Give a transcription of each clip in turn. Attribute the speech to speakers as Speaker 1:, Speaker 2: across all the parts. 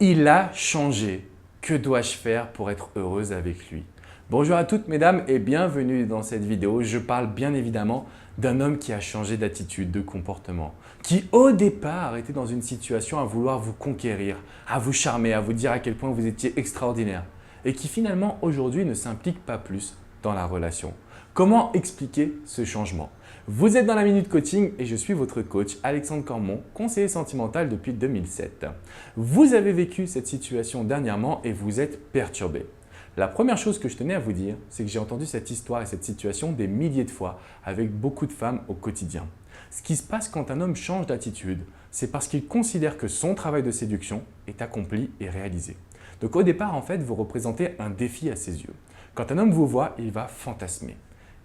Speaker 1: Il a changé. Que dois-je faire pour être heureuse avec lui? Bonjour à toutes mesdames et bienvenue dans cette vidéo. Je parle bien évidemment d'un homme qui a changé d'attitude, de comportement, qui au départ était dans une situation à vouloir vous conquérir, à vous charmer, à vous dire à quel point vous étiez extraordinaire et qui finalement aujourd'hui ne s'implique pas plus dans la relation. Comment expliquer ce changement? Vous êtes dans la Minute Coaching et je suis votre coach Alexandre Cormon, conseiller sentimental depuis 2007. Vous avez vécu cette situation dernièrement et vous êtes perturbé. La première chose que je tenais à vous dire, c'est que j'ai entendu cette histoire et cette situation des milliers de fois avec beaucoup de femmes au quotidien. Ce qui se passe quand un homme change d'attitude, c'est parce qu'il considère que son travail de séduction est accompli et réalisé. Donc au départ, en fait, vous représentez un défi à ses yeux. Quand un homme vous voit, il va fantasmer.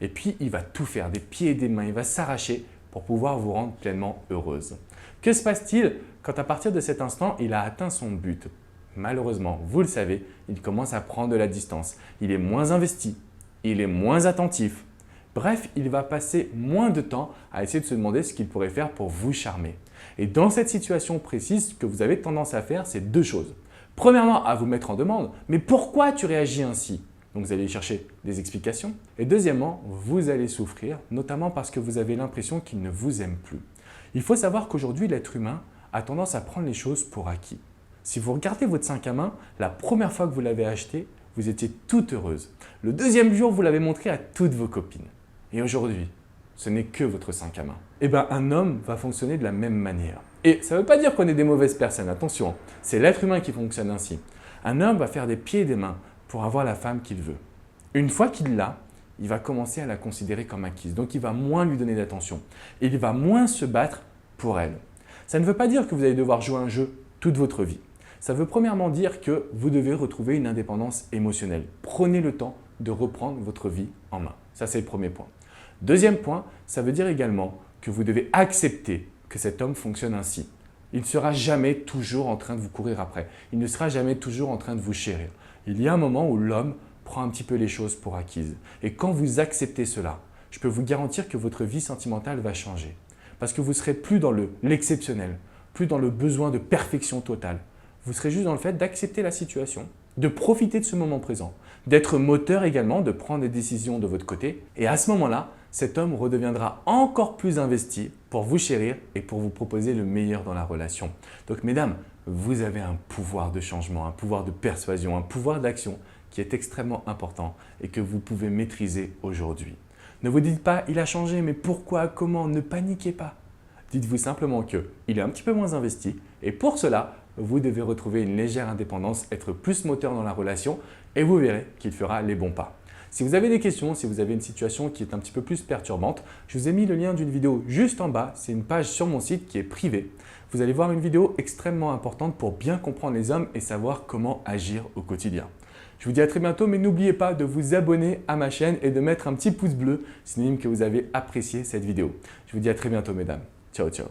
Speaker 1: Et puis, il va tout faire, des pieds et des mains, il va s'arracher pour pouvoir vous rendre pleinement heureuse. Que se passe-t-il quand à partir de cet instant, il a atteint son but? Malheureusement, vous le savez, il commence à prendre de la distance. Il est moins investi, il est moins attentif. Bref, il va passer moins de temps à essayer de se demander ce qu'il pourrait faire pour vous charmer. Et dans cette situation précise, ce que vous avez tendance à faire, c'est deux choses. Premièrement, à vous mettre en demande. Mais pourquoi tu réagis ainsi? Donc vous allez chercher des explications. Et deuxièmement, vous allez souffrir, notamment parce que vous avez l'impression qu'il ne vous aime plus. Il faut savoir qu'aujourd'hui, l'être humain a tendance à prendre les choses pour acquis. Si vous regardez votre sac à main, la première fois que vous l'avez acheté, vous étiez toute heureuse. Le deuxième jour, vous l'avez montré à toutes vos copines. Et aujourd'hui, ce n'est que votre sac à main. Eh bien, un homme va fonctionner de la même manière. Et ça ne veut pas dire qu'on est des mauvaises personnes, attention, c'est l'être humain qui fonctionne ainsi. Un homme va faire des pieds et des mains pour avoir la femme qu'il veut. Une fois qu'il l'a, il va commencer à la considérer comme acquise. Donc, il va moins lui donner d'attention. Et il va moins se battre pour elle. Ça ne veut pas dire que vous allez devoir jouer un jeu toute votre vie. Ça veut premièrement dire que vous devez retrouver une indépendance émotionnelle. Prenez le temps de reprendre votre vie en main. Ça, c'est le premier point. Deuxième point, ça veut dire également que vous devez accepter que cet homme fonctionne ainsi. Il ne sera jamais toujours en train de vous courir après. Il ne sera jamais toujours en train de vous chérir. Il y a un moment où l'homme prend un petit peu les choses pour acquises. Et quand vous acceptez cela, je peux vous garantir que votre vie sentimentale va changer. Parce que vous ne serez plus dans l'exceptionnel, plus dans le besoin de perfection totale. Vous serez juste dans le fait d'accepter la situation, de profiter de ce moment présent, d'être moteur également, de prendre des décisions de votre côté. Et à ce moment-là, cet homme redeviendra encore plus investi pour vous chérir et pour vous proposer le meilleur dans la relation. Donc mesdames, vous avez un pouvoir de changement, un pouvoir de persuasion, un pouvoir d'action qui est extrêmement important et que vous pouvez maîtriser aujourd'hui. Ne vous dites pas « il a changé, mais pourquoi, comment ?» Ne paniquez pas. Dites-vous simplement qu'il est un petit peu moins investi et pour cela, vous devez retrouver une légère indépendance, être plus moteur dans la relation et vous verrez qu'il fera les bons pas. Si vous avez des questions, si vous avez une situation qui est un petit peu plus perturbante, je vous ai mis le lien d'une vidéo juste en bas. C'est une page sur mon site qui est privée. Vous allez voir une vidéo extrêmement importante pour bien comprendre les hommes et savoir comment agir au quotidien. Je vous dis à très bientôt, mais n'oubliez pas de vous abonner à ma chaîne et de mettre un petit pouce bleu, synonyme que vous avez apprécié cette vidéo. Je vous dis à très bientôt mesdames. Ciao, ciao.